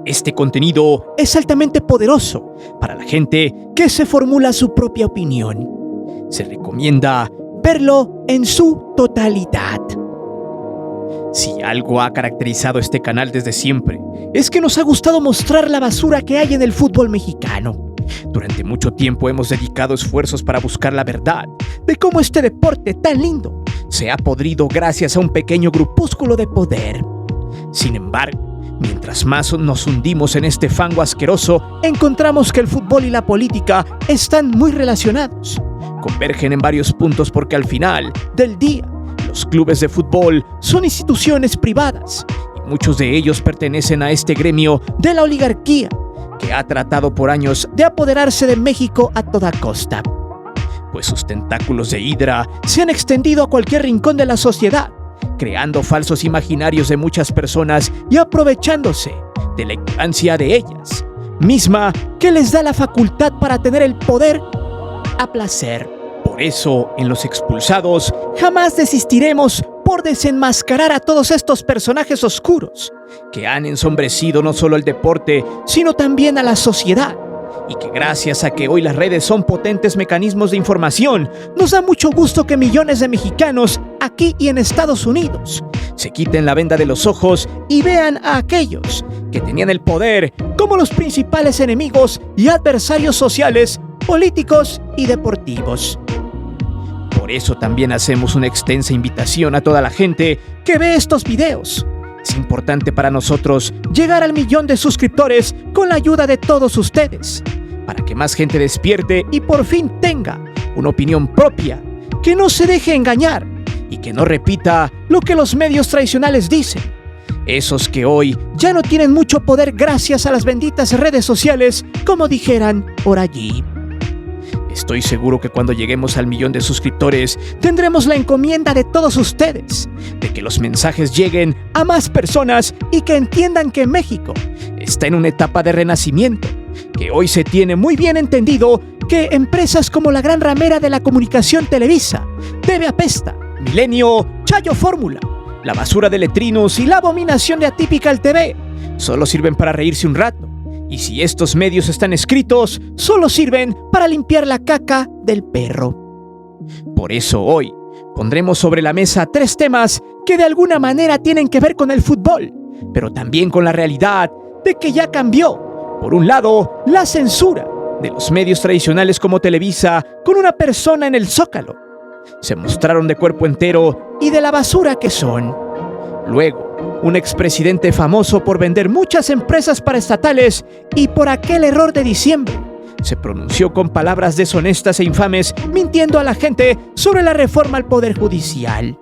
Este contenido es altamente poderoso para la gente que se formula su propia opinión. Se recomienda verlo en su totalidad. Si algo ha caracterizado este canal desde siempre, es que nos ha gustado mostrar la basura que hay en el fútbol mexicano. Durante mucho tiempo hemos dedicado esfuerzos para buscar la verdad de cómo este deporte tan lindo se ha podrido gracias a un pequeño grupúsculo de poder. Sin embargo, mientras más nos hundimos en este fango asqueroso, encontramos que el fútbol y la política están muy relacionados. Convergen en varios puntos porque al final del día, los clubes de fútbol son instituciones privadas y muchos de ellos pertenecen a este gremio de la oligarquía que ha tratado por años de apoderarse de México a toda costa. Pues sus tentáculos de hidra se han extendido a cualquier rincón de la sociedad, creando falsos imaginarios de muchas personas y aprovechándose de la ignorancia de ellas, misma que les da la facultad para tener el poder a placer. Por eso, en Los Expulsados, jamás desistiremos por desenmascarar a todos estos personajes oscuros que han ensombrecido no solo el deporte, sino también a la sociedad. Y que gracias a que hoy las redes son potentes mecanismos de información, nos da mucho gusto que millones de mexicanos, aquí y en Estados Unidos, se quiten la venda de los ojos y vean a aquellos que tenían el poder como los principales enemigos y adversarios sociales, políticos y deportivos. Por eso también hacemos una extensa invitación a toda la gente que ve estos videos. Es importante para nosotros llegar al 1,000,000 de suscriptores con la ayuda de todos ustedes, para que más gente despierte y por fin tenga una opinión propia, que no se deje engañar y que no repita lo que los medios tradicionales dicen. Esos que hoy ya no tienen mucho poder gracias a las benditas redes sociales, como dijeran por allí. Estoy seguro que cuando lleguemos al 1,000,000 de suscriptores, tendremos la encomienda de todos ustedes, de que los mensajes lleguen a más personas y que entiendan que México está en una etapa de renacimiento, que hoy se tiene muy bien entendido que empresas como la gran ramera de la comunicación Televisa, TV Apesta, Milenio, Chayo Fórmula, la basura de Letrinos y la abominación de Atypical TV solo sirven para reírse un rato. Y si estos medios están escritos, solo sirven para limpiar la caca del perro. Por eso hoy pondremos sobre la mesa 3 temas que de alguna manera tienen que ver con el fútbol, pero también con la realidad de que ya cambió. Por un lado, la censura de los medios tradicionales como Televisa con una persona en el Zócalo. Se mostraron de cuerpo entero y de la basura que son. Luego, un expresidente famoso por vender muchas empresas paraestatales y por aquel error de diciembre, se pronunció con palabras deshonestas e infames, mintiendo a la gente sobre la reforma al Poder Judicial.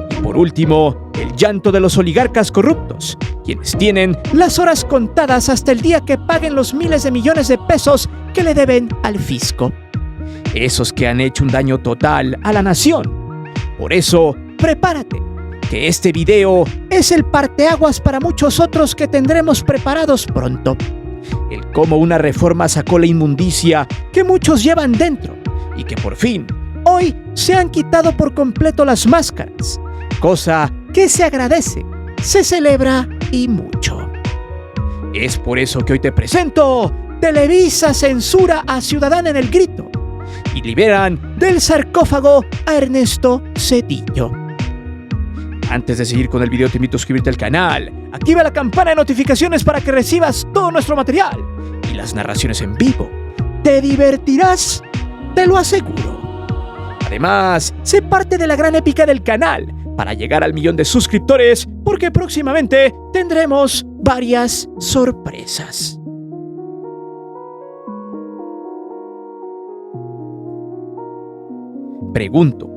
Y por último, el llanto de los oligarcas corruptos, quienes tienen las horas contadas hasta el día que paguen los miles de millones de pesos que le deben al fisco. Esos que han hecho un daño total a la nación. Por eso, prepárate, que este video es el parteaguas para muchos otros que tendremos preparados pronto. El cómo una reforma sacó la inmundicia que muchos llevan dentro y que por fin, hoy se han quitado por completo las máscaras, cosa que se agradece, se celebra y mucho. Es por eso que hoy te presento: Televisa censura a Ciudadana en El Grito y liberan del sarcófago a Ernesto Zedillo. Antes de seguir con el video, te invito a suscribirte al canal, activa la campana de notificaciones para que recibas todo nuestro material y las narraciones en vivo. Te divertirás, te lo aseguro. Además, sé parte de la gran épica del canal para llegar al 1,000,000 de suscriptores, porque próximamente tendremos varias sorpresas. Pregunto,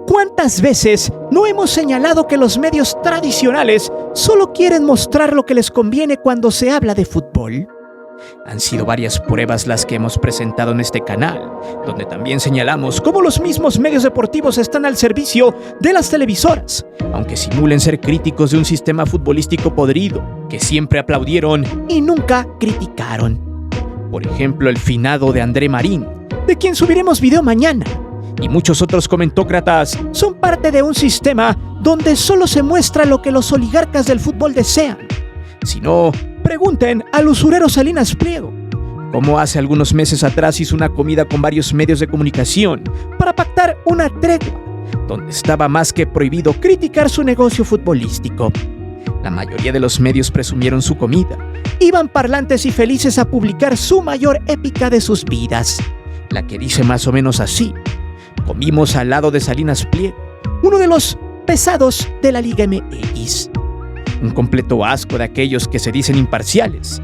¿cuántas veces no hemos señalado que los medios tradicionales solo quieren mostrar lo que les conviene cuando se habla de fútbol? Han sido varias pruebas las que hemos presentado en este canal, donde también señalamos cómo los mismos medios deportivos están al servicio de las televisoras, aunque simulen ser críticos de un sistema futbolístico podrido, que siempre aplaudieron y nunca criticaron. Por ejemplo, el finado de André Marín, de quien subiremos video mañana, y muchos otros comentócratas son parte de un sistema donde solo se muestra lo que los oligarcas del fútbol desean. Si no, Pregunten al usurero Salinas Pliego, como hace algunos meses atrás hizo una comida con varios medios de comunicación para pactar una tregua, donde estaba más que prohibido criticar su negocio futbolístico. La mayoría de los medios presumieron su comida. Iban parlantes y felices a publicar su mayor épica de sus vidas, la que dice más o menos así: comimos al lado de Salinas Pliego, uno de los pesados de la Liga MX. Un completo asco de aquellos que se dicen imparciales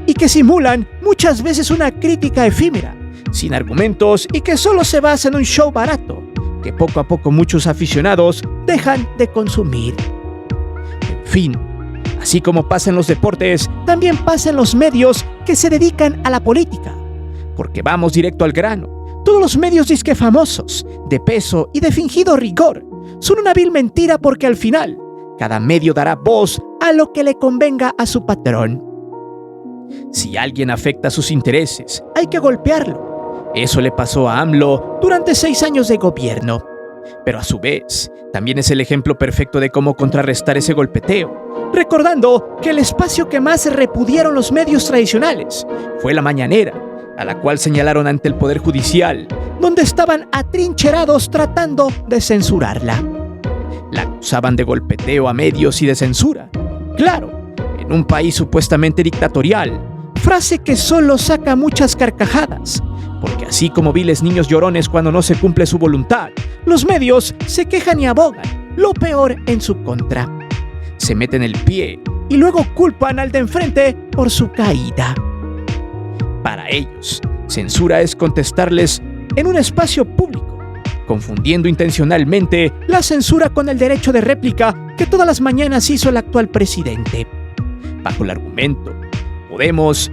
y que simulan muchas veces una crítica efímera, sin argumentos y que solo se basa en un show barato, que poco a poco muchos aficionados dejan de consumir. En fin, así como pasa en los deportes, también pasa en los medios que se dedican a la política. Porque vamos directo al grano. Todos los medios disque famosos, de peso y de fingido rigor, son una vil mentira porque al final, cada medio dará voz a lo que le convenga a su patrón. Si alguien afecta sus intereses, hay que golpearlo. Eso le pasó a AMLO durante 6 años de gobierno. Pero a su vez, también es el ejemplo perfecto de cómo contrarrestar ese golpeteo, recordando que el espacio que más repudiaron los medios tradicionales fue la mañanera, a la cual señalaron ante el Poder Judicial, donde estaban atrincherados tratando de censurarla. La acusaban de golpeteo a medios y de censura. Claro, en un país supuestamente dictatorial, frase que solo saca muchas carcajadas, porque así como viles niños llorones cuando no se cumple su voluntad, los medios se quejan y abogan, lo peor en su contra. Se meten el pie y luego culpan al de enfrente por su caída. Para ellos, censura es contestarles en un espacio público, confundiendo intencionalmente la censura con el derecho de réplica que todas las mañanas hizo el actual presidente. Bajo el argumento, podemos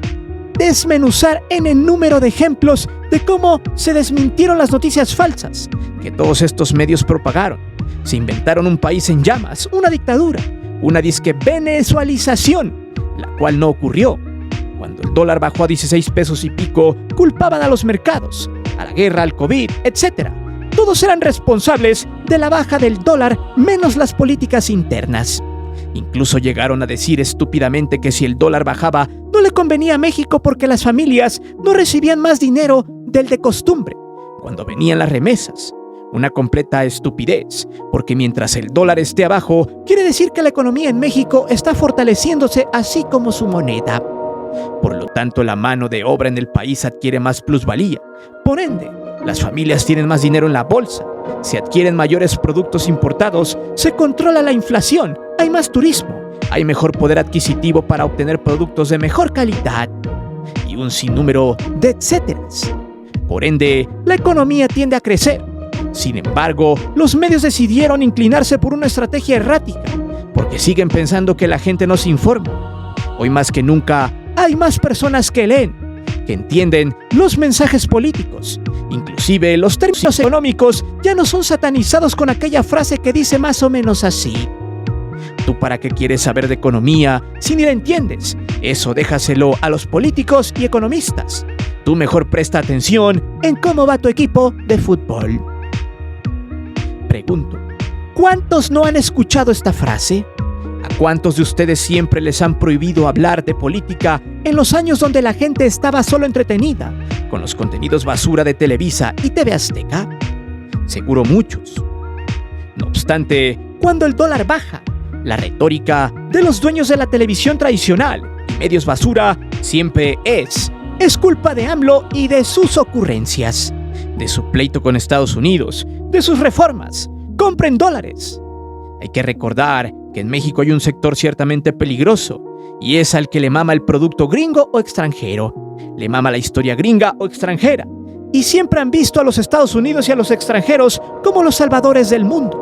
desmenuzar en el número de ejemplos de cómo se desmintieron las noticias falsas que todos estos medios propagaron. Se inventaron un país en llamas, una dictadura, una disque venezualización, la cual no ocurrió. Cuando el dólar bajó a 16 pesos y pico, culpaban a los mercados, a la guerra, al COVID, etc. Todos eran responsables de la baja del dólar, menos las políticas internas. Incluso llegaron a decir estúpidamente que si el dólar bajaba, no le convenía a México porque las familias no recibían más dinero del de costumbre cuando venían las remesas. Una completa estupidez, porque mientras el dólar esté abajo, quiere decir que la economía en México está fortaleciéndose así como su moneda. Por lo tanto, la mano de obra en el país adquiere más plusvalía. Por ende, las familias tienen más dinero en la bolsa. Se adquieren mayores productos importados, se controla la inflación, hay más turismo, hay mejor poder adquisitivo para obtener productos de mejor calidad y un sinnúmero de etcéteras. Por ende, la economía tiende a crecer. Sin embargo, los medios decidieron inclinarse por una estrategia errática, porque siguen pensando que la gente no se informa. Hoy más que nunca, hay más personas que leen, que entienden los mensajes políticos. Inclusive los términos económicos ya no son satanizados con aquella frase que dice más o menos así: ¿tú para qué quieres saber de economía si ni la entiendes? Eso déjaselo a los políticos y economistas. Tú mejor presta atención en cómo va tu equipo de fútbol. Pregunto, ¿cuántos no han escuchado esta frase? ¿A cuántos de ustedes siempre les han prohibido hablar de política en los años donde la gente estaba solo entretenida con los contenidos basura de Televisa y TV Azteca? Seguro muchos. No obstante, cuando el dólar baja, la retórica de los dueños de la televisión tradicional y medios basura siempre es culpa de AMLO y de sus ocurrencias, de su pleito con Estados Unidos, de sus reformas. ¡Compren dólares! Hay que recordar que en México hay un sector ciertamente peligroso, y es al que le mama el producto gringo o extranjero, le mama la historia gringa o extranjera, y siempre han visto a los Estados Unidos y a los extranjeros como los salvadores del mundo.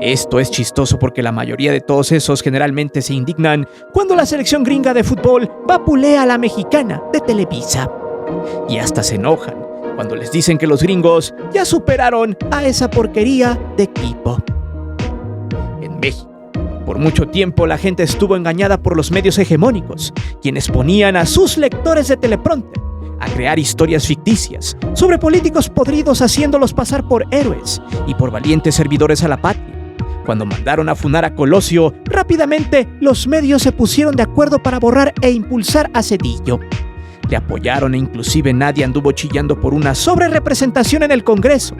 Esto es chistoso porque la mayoría de todos esos generalmente se indignan cuando la selección gringa de fútbol vapulea a la mexicana de Televisa, y hasta se enojan cuando les dicen que los gringos ya superaron a esa porquería de equipo. En México, por mucho tiempo la gente estuvo engañada por los medios hegemónicos, quienes ponían a sus lectores de teleprompter a crear historias ficticias sobre políticos podridos haciéndolos pasar por héroes y por valientes servidores a la patria. Cuando mandaron a funar a Colosio, rápidamente los medios se pusieron de acuerdo para borrar e impulsar a Zedillo. Le apoyaron e inclusive nadie anduvo chillando por una sobrerepresentación en el Congreso,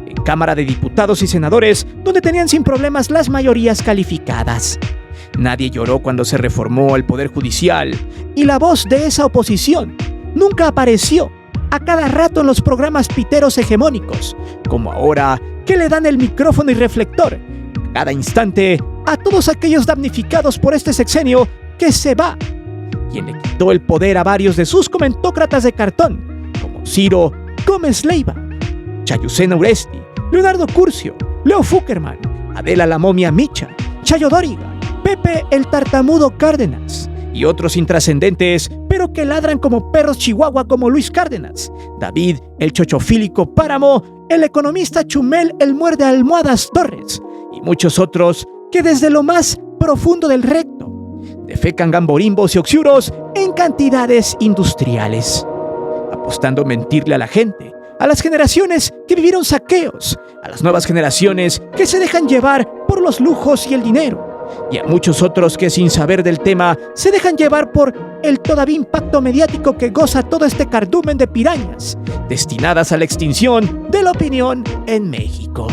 en Cámara de Diputados y Senadores, donde tenían sin problemas las mayorías calificadas. Nadie lloró cuando se reformó el Poder Judicial, y la voz de esa oposición nunca apareció a cada rato en los programas piteros hegemónicos, como ahora que le dan el micrófono y reflector a cada instante a todos aquellos damnificados por este sexenio que se va, quien le quitó el poder a varios de sus comentócratas de cartón, como Ciro Gómez Leiva, Chayucena Uresti, Leonardo Curcio, Leo Fuckerman, Adela la Momia Micha, Chayo Dóriga, Pepe el Tartamudo Cárdenas y otros intrascendentes, pero que ladran como perros chihuahua como Luis Cárdenas, David el Chochofílico Páramo, el economista Chumel el Muerde Almohadas Torres y muchos otros que desde lo más profundo del recto defecan gamborimbos y oxiuros en cantidades industriales, apostando a mentirle a la gente, a las generaciones que vivieron saqueos, a las nuevas generaciones que se dejan llevar por los lujos y el dinero, y a muchos otros que sin saber del tema se dejan llevar por el todavía impacto mediático que goza todo este cardumen de pirañas destinadas a la extinción de la opinión en México.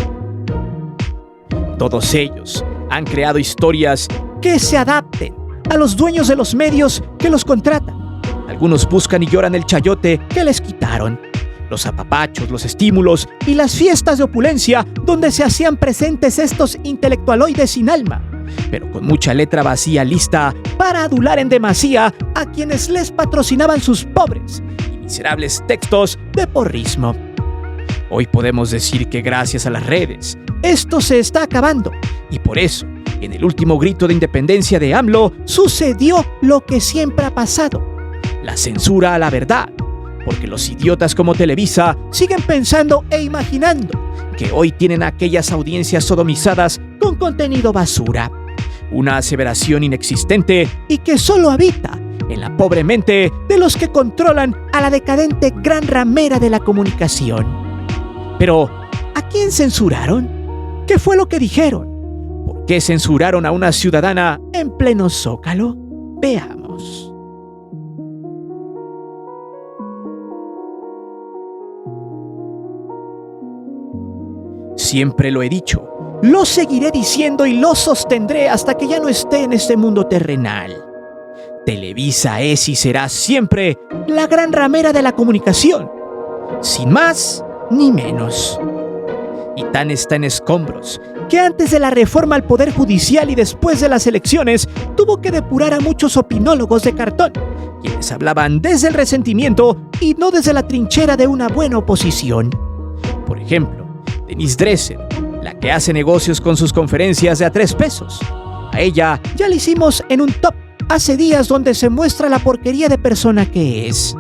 Todos ellos han creado historias que se adapten a los dueños de los medios que los contratan. Algunos buscan y lloran el chayote que les quitaron, los apapachos, los estímulos y las fiestas de opulencia donde se hacían presentes estos intelectualoides sin alma, pero con mucha letra vacía lista para adular en demasía a quienes les patrocinaban sus pobres y miserables textos de porrismo. Hoy podemos decir que gracias a las redes, esto se está acabando, y por eso, en el último grito de independencia de AMLO, sucedió lo que siempre ha pasado: la censura a la verdad, porque los idiotas como Televisa siguen pensando e imaginando que hoy tienen a aquellas audiencias sodomizadas con contenido basura, una aseveración inexistente y que solo habita en la pobre mente de los que controlan a la decadente gran ramera de la comunicación. Pero, ¿a quién censuraron? ¿Qué fue lo que dijeron? ¿Por qué censuraron a una ciudadana en pleno Zócalo? Veamos. Siempre lo he dicho, lo seguiré diciendo y lo sostendré hasta que ya no esté en este mundo terrenal. Televisa es y será siempre la gran ramera de la comunicación, sin más ni menos. Y tan está en escombros que antes de la reforma al Poder Judicial y después de las elecciones tuvo que depurar a muchos opinólogos de cartón, quienes hablaban desde el resentimiento y no desde la trinchera de una buena oposición. Por ejemplo, Denise Dresser, la que hace negocios con sus conferencias de a 3 pesos. A ella ya le hicimos en un top hace días donde se muestra la porquería de persona que es.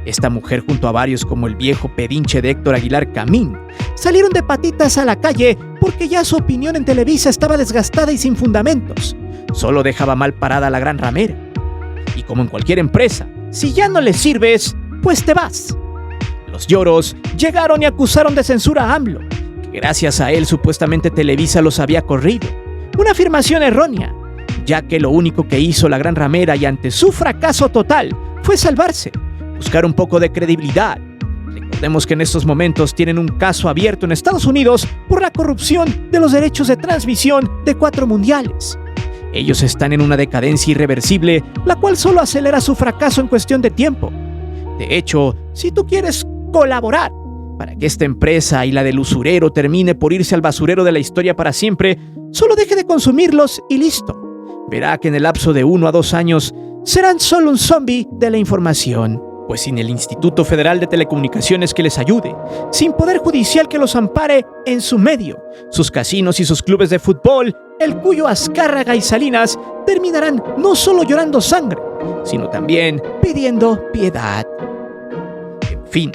Esta mujer, junto a varios como el viejo pedinche de Héctor Aguilar Camín, salieron de patitas a la calle porque ya su opinión en Televisa estaba desgastada y sin fundamentos. Solo dejaba mal parada a la gran ramera. Y como en cualquier empresa, si ya no le sirves, pues te vas. Los lloros llegaron y acusaron de censura a AMLO, que gracias a él supuestamente Televisa los había corrido. Una afirmación errónea, ya que lo único que hizo la gran ramera y ante su fracaso total fue salvarse, buscar un poco de credibilidad. Recordemos que en estos momentos tienen un caso abierto en Estados Unidos por la corrupción de los derechos de transmisión de 4 mundiales. Ellos están en una decadencia irreversible, la cual solo acelera su fracaso en cuestión de tiempo. De hecho, si tú quieres colaborar para que esta empresa y la del usurero termine por irse al basurero de la historia para siempre, solo deje de consumirlos y listo. Verá que en el lapso de 1 a 2 años serán solo un zombie de la información. Pues sin el Instituto Federal de Telecomunicaciones que les ayude, sin Poder Judicial que los ampare en su medio, sus casinos y sus clubes de fútbol, el Cuyo, Azcárraga y Salinas terminarán no solo llorando sangre, sino también pidiendo piedad. En fin,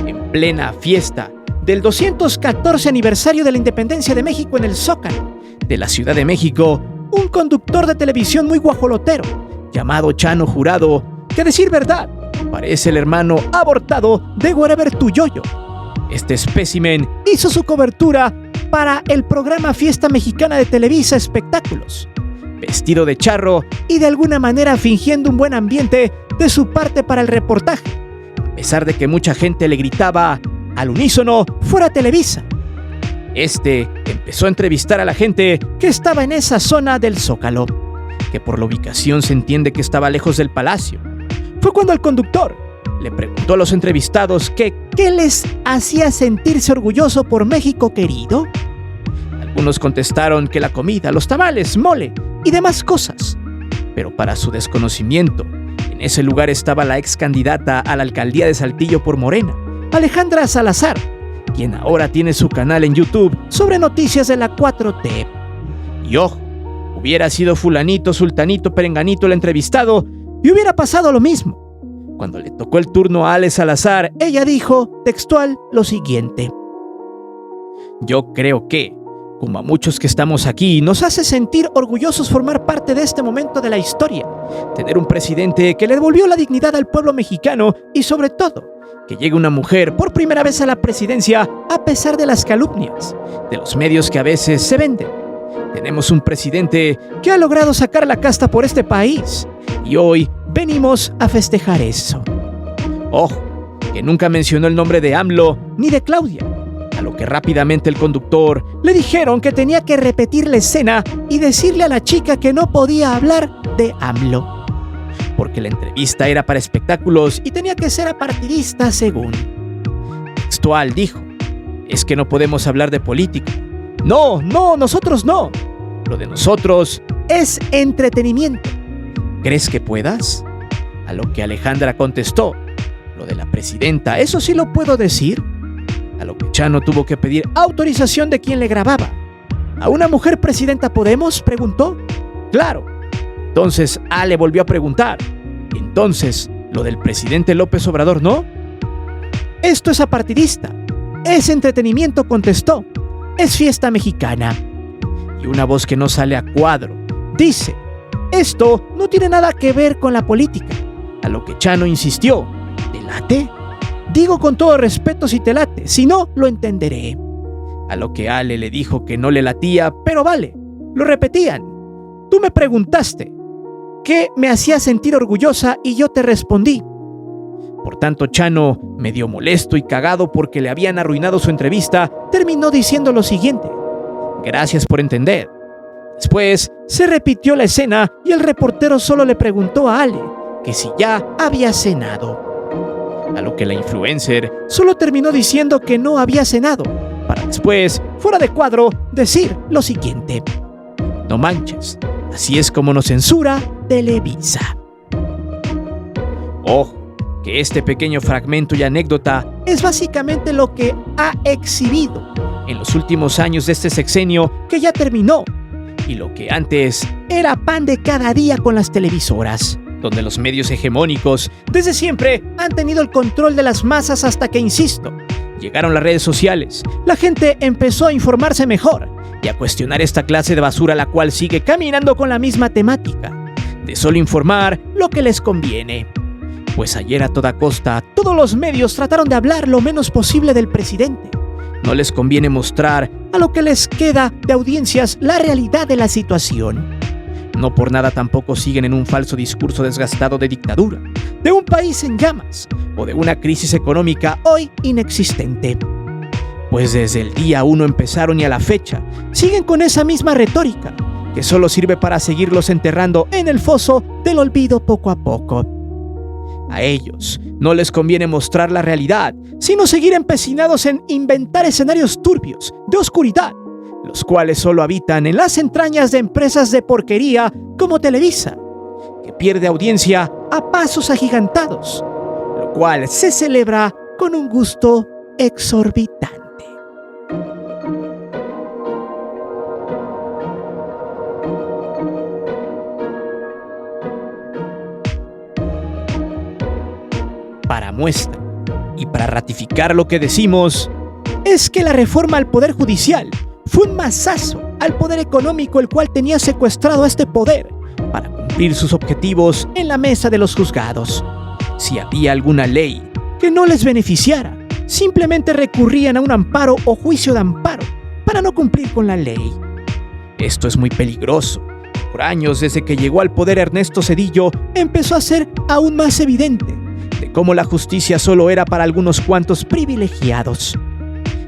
en plena fiesta del 214 aniversario de la independencia de México en el Zócalo de la Ciudad de México, un conductor de televisión muy guajolotero, llamado Chano Jurado, que a decir verdad, parece el hermano abortado de Wherever Tu Yoyo. Este espécimen hizo su cobertura para el programa Fiesta Mexicana de Televisa Espectáculos, vestido de charro y de alguna manera fingiendo un buen ambiente de su parte para el reportaje, a pesar de que mucha gente le gritaba al unísono fuera Televisa. Empezó a entrevistar a la gente que estaba en esa zona del Zócalo, que por la ubicación se entiende que estaba lejos del palacio. Fue cuando el conductor le preguntó a los entrevistados que qué les hacía sentirse orgulloso por México querido. Algunos contestaron que la comida, los tamales, mole y demás cosas. Pero para su desconocimiento, en ese lugar estaba la ex candidata a la alcaldía de Saltillo por Morena, Alejandra Salazar, quien ahora tiene su canal en YouTube sobre noticias de la 4T. Y ojo, hubiera sido fulanito, sultanito, perenganito el entrevistado y hubiera pasado lo mismo. Cuando le tocó el turno a Ale Salazar, ella dijo, textual, lo siguiente: yo creo que, como a muchos que estamos aquí, nos hace sentir orgullosos formar parte de este momento de la historia, tener un presidente que le devolvió la dignidad al pueblo mexicano y sobre todo, que llegue una mujer por primera vez a la presidencia a pesar de las calumnias, de los medios que a veces se venden. Tenemos un presidente que ha logrado sacar la casta por este país y hoy venimos a festejar eso. Ojo, que nunca mencionó el nombre de AMLO ni de Claudia, a lo que rápidamente el conductor le dijeron que tenía que repetir la escena y decirle a la chica que no podía hablar de AMLO, porque la entrevista era para espectáculos y tenía que ser apartidista según. Textual dijo, es que no podemos hablar de política. No, nosotros no. Lo de nosotros es entretenimiento. ¿Crees que puedas? A lo que Alejandra contestó, lo de la presidenta, eso sí lo puedo decir. A lo que Chano tuvo que pedir autorización de quien le grababa. ¿A una mujer presidenta podemos?, preguntó. Claro. Entonces Ale volvió a preguntar. Entonces, ¿lo del presidente López Obrador no? Esto es apartidista. Es entretenimiento, contestó. Es fiesta mexicana. Y una voz que no sale a cuadro dice, esto no tiene nada que ver con la política. A lo que Chano insistió, ¿te late? Digo con todo respeto si te late, si no, lo entenderé. A lo que Ale le dijo que no le latía, pero vale, lo repetían. Tú me preguntaste qué me hacía sentir orgullosa y yo te respondí. Por tanto, Chano, medio molesto y cagado porque le habían arruinado su entrevista, terminó diciendo lo siguiente: gracias por entender. Después se repitió la escena y el reportero solo le preguntó a Ale que si ya había cenado. A lo que la influencer solo terminó diciendo que no había cenado, para después, fuera de cuadro, decir lo siguiente: no manches, así es como nos censura Televisa. Ojo, que este pequeño fragmento y anécdota es básicamente lo que ha exhibido en los últimos años de este sexenio que ya terminó, y lo que antes era pan de cada día con las televisoras, donde los medios hegemónicos desde siempre han tenido el control de las masas hasta que, insisto, llegaron las redes sociales, la gente empezó a informarse mejor y a cuestionar esta clase de basura, la cual sigue caminando con la misma temática, de solo informar lo que les conviene. Pues ayer a toda costa, todos los medios trataron de hablar lo menos posible del presidente. No les conviene mostrar a lo que les queda de audiencias la realidad de la situación. No por nada tampoco siguen en un falso discurso desgastado de dictadura, de un país en llamas o de una crisis económica hoy inexistente. Pues desde el día 1 empezaron y a la fecha siguen con esa misma retórica que solo sirve para seguirlos enterrando en el foso del olvido poco a poco. A ellos no les conviene mostrar la realidad, sino seguir empecinados en inventar escenarios turbios, de oscuridad, los cuales solo habitan en las entrañas de empresas de porquería como Televisa, que pierde audiencia a pasos agigantados, lo cual se celebra con un gusto exorbitante. Para muestra y para ratificar lo que decimos, es que la reforma al Poder Judicial fue un mazazo al poder económico, el cual tenía secuestrado a este poder para cumplir sus objetivos en la mesa de los juzgados. Si había alguna ley que no les beneficiara, simplemente recurrían a un amparo o juicio de amparo para no cumplir con la ley. Esto es muy peligroso. Por años, desde que llegó al poder Ernesto Zedillo, empezó a ser aún más evidente de cómo la justicia solo era para algunos cuantos privilegiados.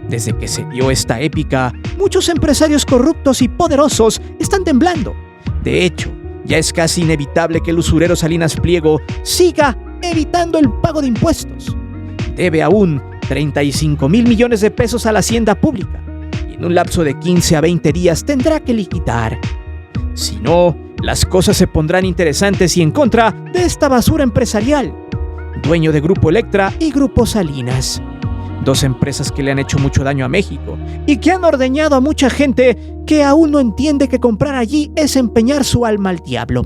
Desde que se dio esta épica, muchos empresarios corruptos y poderosos están temblando. De hecho, ya es casi inevitable que el usurero Salinas Pliego siga evitando el pago de impuestos. Debe aún 35,000 millones de pesos a la hacienda pública y en un lapso de 15 a 20 días tendrá que liquidar. Si no, las cosas se pondrán interesantes y en contra de esta basura empresarial, dueño de Grupo Electra y Grupo Salinas. Dos empresas que le han hecho mucho daño a México y que han ordeñado a mucha gente que aún no entiende que comprar allí es empeñar su alma al diablo.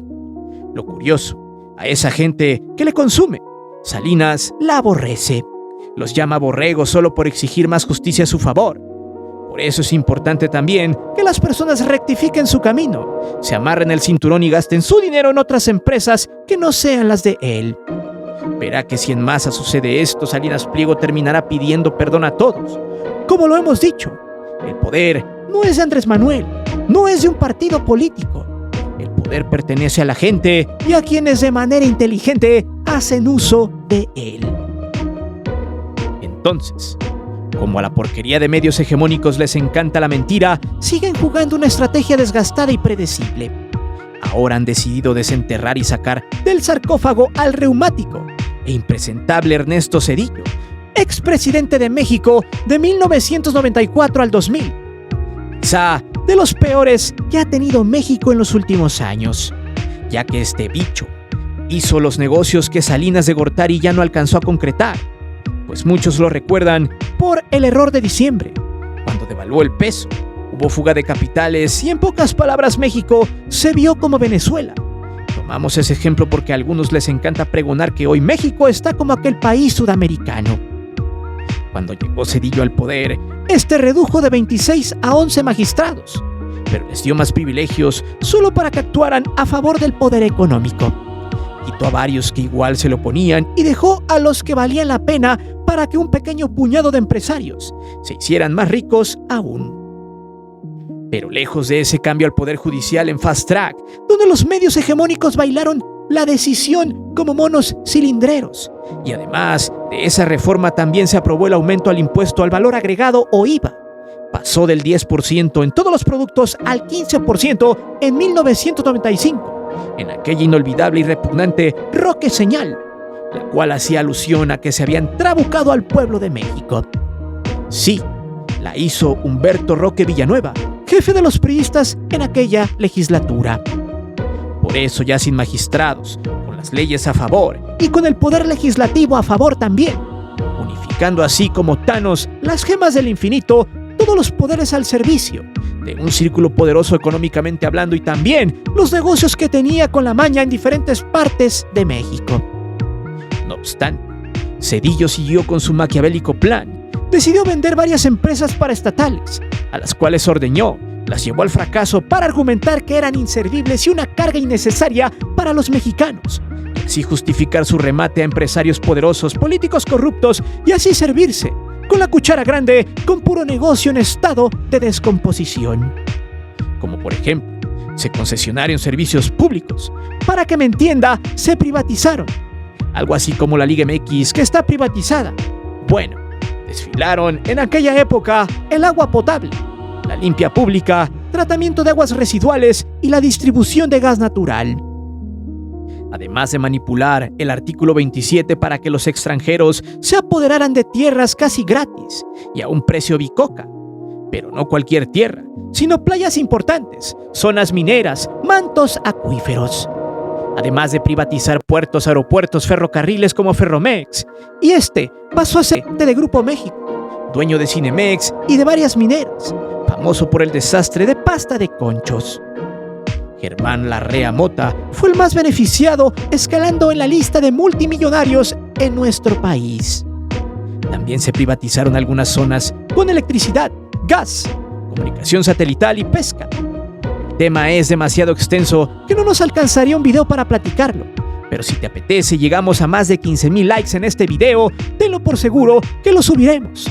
Lo curioso, a esa gente que le consume, Salinas la aborrece. Los llama borregos solo por exigir más justicia a su favor. Por eso es importante también que las personas rectifiquen su camino, se amarren el cinturón y gasten su dinero en otras empresas que no sean las de él. Verá que si en masa sucede esto, Salinas Pliego terminará pidiendo perdón a todos. Como lo hemos dicho, el poder no es de Andrés Manuel, no es de un partido político. El poder pertenece a la gente y a quienes de manera inteligente hacen uso de él. Entonces, como a la porquería de medios hegemónicos les encanta la mentira, siguen jugando una estrategia desgastada y predecible. Ahora han decidido desenterrar y sacar del sarcófago al reumático e impresentable Ernesto Zedillo, expresidente de México de 1994 al 2000. Quizá de los peores que ha tenido México en los últimos años, ya que este bicho hizo los negocios que Salinas de Gortari ya no alcanzó a concretar, pues muchos lo recuerdan por el error de diciembre, cuando devaluó el peso, hubo fuga de capitales y en pocas palabras México se vio como Venezuela. Tomamos ese ejemplo porque a algunos les encanta pregonar que hoy México está como aquel país sudamericano. Cuando llegó Zedillo al poder, este redujo de 26 a 11 magistrados, pero les dio más privilegios solo para que actuaran a favor del poder económico. Quitó a varios que igual se lo ponían y dejó a los que valían la pena para que un pequeño puñado de empresarios se hicieran más ricos aún. Pero lejos de ese cambio al poder judicial en fast track, donde los medios hegemónicos bailaron la decisión como monos cilindreros, y además de esa reforma también se aprobó el aumento al impuesto al valor agregado o IVA. Pasó del 10% en todos los productos al 15% en 1995. En aquella inolvidable y repugnante Roque Señal, la cual hacía alusión a que se habían trabucado al pueblo de México. Sí, la hizo Humberto Roque Villanueva, jefe de los priistas en aquella legislatura. Por eso, ya sin magistrados, con las leyes a favor y con el poder legislativo a favor también, unificando así como Thanos las gemas del infinito, todos los poderes al servicio de un círculo poderoso económicamente hablando y también los negocios que tenía con la maña en diferentes partes de México. No obstante, Zedillo siguió con su maquiavélico plan. Decidió vender varias empresas paraestatales, a las cuales ordeñó, las llevó al fracaso para argumentar que eran inservibles y una carga innecesaria para los mexicanos, y así justificar su remate a empresarios poderosos, políticos corruptos y así servirse con la cuchara grande con puro negocio en estado de descomposición. Como por ejemplo, se concesionaron servicios públicos. Para que me entienda, se privatizaron. Algo así como la Liga MX, que está privatizada. Bueno, desfilaron en aquella época el agua potable, la limpia pública, tratamiento de aguas residuales y la distribución de gas natural. Además de manipular el artículo 27 para que los extranjeros se apoderaran de tierras casi gratis y a un precio bicoca. Pero no cualquier tierra, sino playas importantes, zonas mineras, mantos acuíferos. Además de privatizar puertos, aeropuertos, ferrocarriles como Ferromex. Y este pasó a ser de Grupo México, dueño de Cinemex y de varias mineras, famoso por el desastre de pasta de conchos. Germán Larrea Mota fue el más beneficiado, escalando en la lista de multimillonarios en nuestro país. También se privatizaron algunas zonas con electricidad, gas, comunicación satelital y pesca. El tema es demasiado extenso que no nos alcanzaría un video para platicarlo, pero si te apetece y llegamos a más de 15,000 likes en este video, tenlo por seguro que lo subiremos.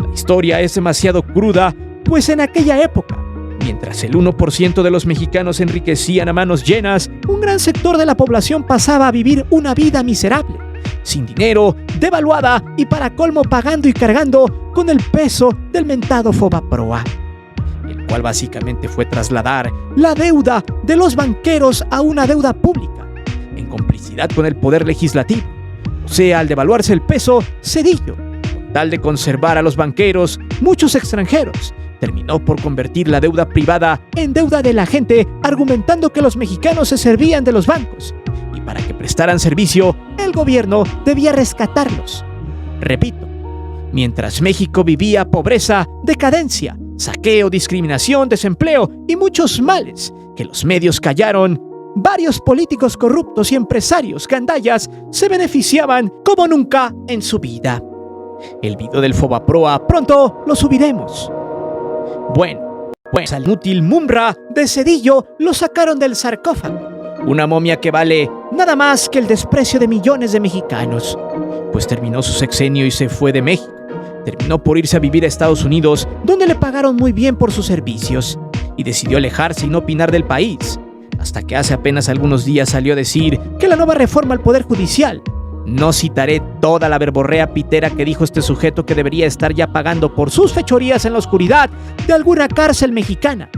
La historia es demasiado cruda, Pues en aquella época, mientras el 1% de los mexicanos se enriquecían a manos llenas, un gran sector de la población pasaba a vivir una vida miserable, sin dinero, devaluada y para colmo pagando y cargando con el peso del mentado Fobaproa, el cual básicamente fue trasladar la deuda de los banqueros a una deuda pública, en complicidad con el poder legislativo. O sea, al devaluarse el peso, Zedillo, con tal de conservar a los banqueros, muchos extranjeros, terminó por convertir la deuda privada en deuda de la gente, argumentando que los mexicanos se servían de los bancos y para que prestaran servicio, el gobierno debía rescatarlos. Repito, mientras México vivía pobreza, decadencia, saqueo, discriminación, desempleo y muchos males que los medios callaron, varios políticos corruptos y empresarios gandallas se beneficiaban como nunca en su vida. El video del Fobaproa pronto lo subiremos. Bueno, pues al inútil Mumra de Zedillo lo sacaron del sarcófago, una momia que vale nada más que el desprecio de millones de mexicanos, pues terminó su sexenio y se fue de México. Terminó por irse a vivir a Estados Unidos, donde le pagaron muy bien por sus servicios, y decidió alejarse y no opinar del país, hasta que hace apenas algunos días salió a decir que la nueva reforma al Poder Judicial, no citaré toda la verborrea pitera que dijo este sujeto, que debería estar ya pagando por sus fechorías en la oscuridad de alguna cárcel mexicana.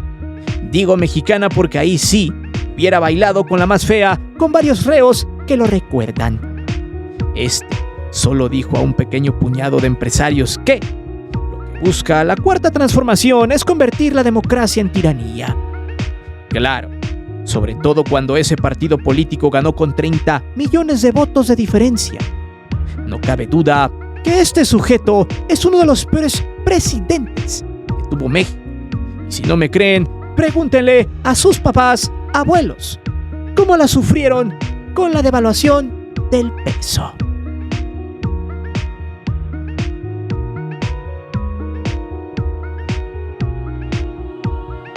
Digo mexicana porque ahí sí hubiera bailado con la más fea, con varios reos que lo recuerdan. Solo dijo a un pequeño puñado de empresarios que lo que busca la cuarta transformación es convertir la democracia en tiranía. Claro, sobre todo cuando ese partido político ganó con 30 millones de votos de diferencia. No cabe duda que este sujeto es uno de los peores presidentes que tuvo México. Y si no me creen, pregúntenle a sus papás, abuelos, cómo la sufrieron con la devaluación del peso.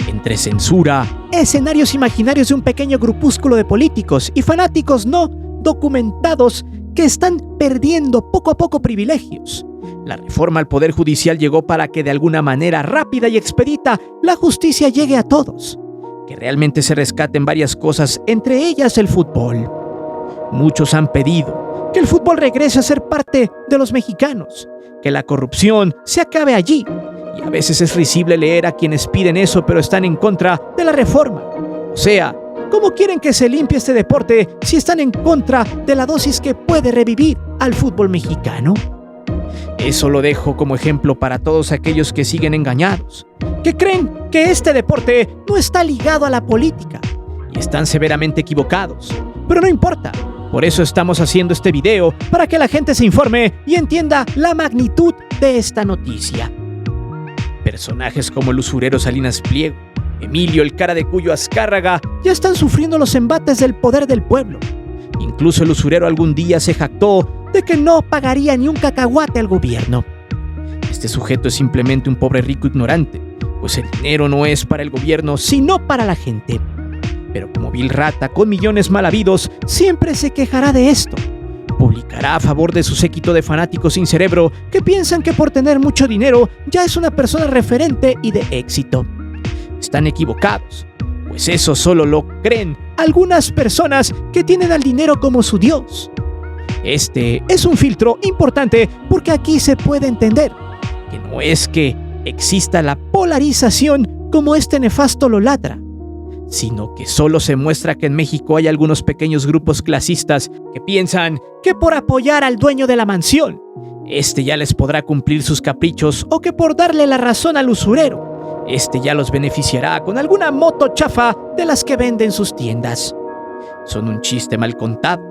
Entre censura, escenarios imaginarios de un pequeño grupúsculo de políticos y fanáticos no documentados que están perdiendo poco a poco privilegios, la reforma al Poder Judicial llegó para que de alguna manera rápida y expedita la justicia llegue a todos, que realmente se rescaten varias cosas, entre ellas el fútbol. Muchos han pedido que el fútbol regrese a ser parte de los mexicanos, que la corrupción se acabe allí. Y a veces es risible leer a quienes piden eso pero están en contra de la reforma. O sea, ¿cómo quieren que se limpie este deporte si están en contra de la dosis que puede revivir al fútbol mexicano? Eso lo dejo como ejemplo para todos aquellos que siguen engañados, que creen que este deporte no está ligado a la política y están severamente equivocados. Pero no importa, por eso estamos haciendo este video, para que la gente se informe y entienda la magnitud de esta noticia. Personajes como el usurero Salinas Pliego, Emilio el cara de Cuyo Azcárraga ya están sufriendo los embates del poder del pueblo. Incluso el usurero algún día se jactó de que no pagaría ni un cacahuate al gobierno. Este sujeto es simplemente un pobre rico ignorante, pues el dinero no es para el gobierno, sino para la gente. Pero como vil rata con millones mal habidos, siempre se quejará de esto. Publicará a favor de su séquito de fanáticos sin cerebro que piensan que por tener mucho dinero ya es una persona referente y de éxito. Están equivocados, pues eso solo lo creen algunas personas que tienen al dinero como su dios. Este es un filtro importante porque aquí se puede entender que no es que exista la polarización como este nefasto lo ladra, sino que solo se muestra que en México hay algunos pequeños grupos clasistas que piensan que por apoyar al dueño de la mansión, ya les podrá cumplir sus caprichos, o que por darle la razón al usurero, ya los beneficiará con alguna moto chafa de las que venden sus tiendas. Son un chiste mal contado.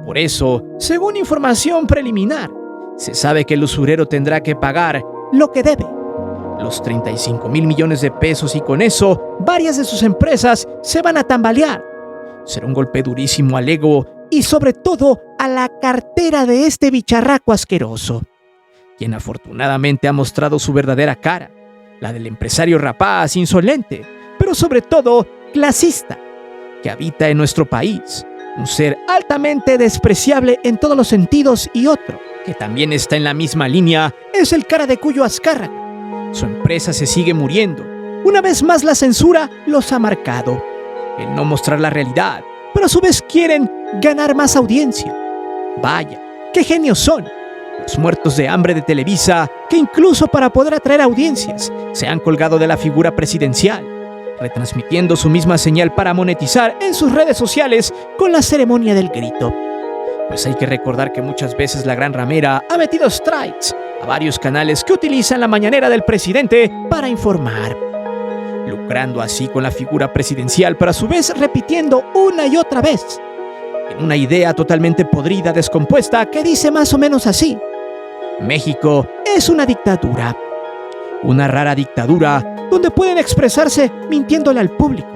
Por eso, según información preliminar, se sabe que el usurero tendrá que pagar lo que debe, los 35,000 millones de pesos, y con eso varias de sus empresas se van a tambalear. Será un golpe durísimo al ego y sobre todo a la cartera de este bicharraco asqueroso, quien afortunadamente ha mostrado su verdadera cara, la del empresario rapaz, insolente, pero sobre todo clasista, que habita en nuestro país, un ser altamente despreciable en todos los sentidos. Y otro que también está en la misma línea es el cara de Cuyo Azcárraga, Su empresa se sigue muriendo. Una vez más la censura los ha marcado. El no mostrar la realidad, pero a su vez quieren ganar más audiencia. Vaya, qué genios son. Los muertos de hambre de Televisa, que incluso para poder atraer audiencias, se han colgado de la figura presidencial, retransmitiendo su misma señal para monetizar en sus redes sociales con la ceremonia del grito. Pues hay que recordar que muchas veces la Gran Ramera ha metido strikes a varios canales que utilizan la mañanera del presidente para informar, lucrando así con la figura presidencial, pero a su vez repitiendo una y otra vez, en una idea totalmente podrida, descompuesta, que dice más o menos así: México es una dictadura. Una rara dictadura donde pueden expresarse mintiéndole al público,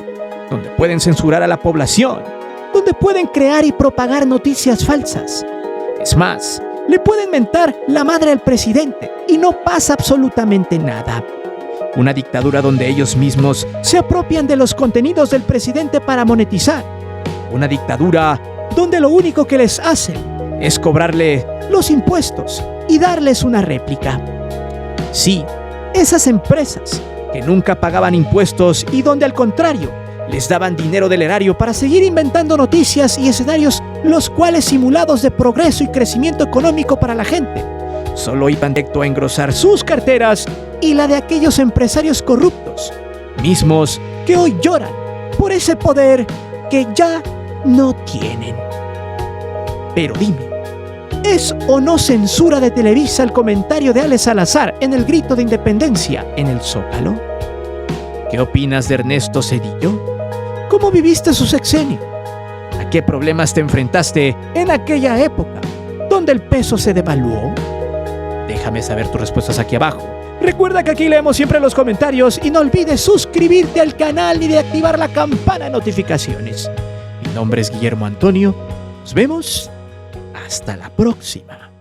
donde pueden censurar a la población, donde pueden crear y propagar noticias falsas. Es más, le pueden mentar la madre al presidente y no pasa absolutamente nada. Una dictadura donde ellos mismos se apropian de los contenidos del presidente para monetizar. Una dictadura donde lo único que les hacen es cobrarle los impuestos y darles una réplica. Sí, esas empresas que nunca pagaban impuestos y donde al contrario les daban dinero del erario para seguir inventando noticias y escenarios, los cuales, simulados de progreso y crecimiento económico para la gente, solo iban directo a engrosar sus carteras y la de aquellos empresarios corruptos, mismos que hoy lloran por ese poder que ya no tienen. Pero dime, ¿es o no censura de Televisa el comentario de Ale Salazar en el grito de independencia en el Zócalo? ¿Qué opinas de Ernesto Zedillo? ¿Cómo viviste su sexenio? ¿A qué problemas te enfrentaste en aquella época donde el peso se devaluó? Déjame saber tus respuestas aquí abajo. Recuerda que aquí leemos siempre los comentarios y no olvides suscribirte al canal ni de activar la campana de notificaciones. Mi nombre es Guillermo Antonio. Nos vemos hasta la próxima.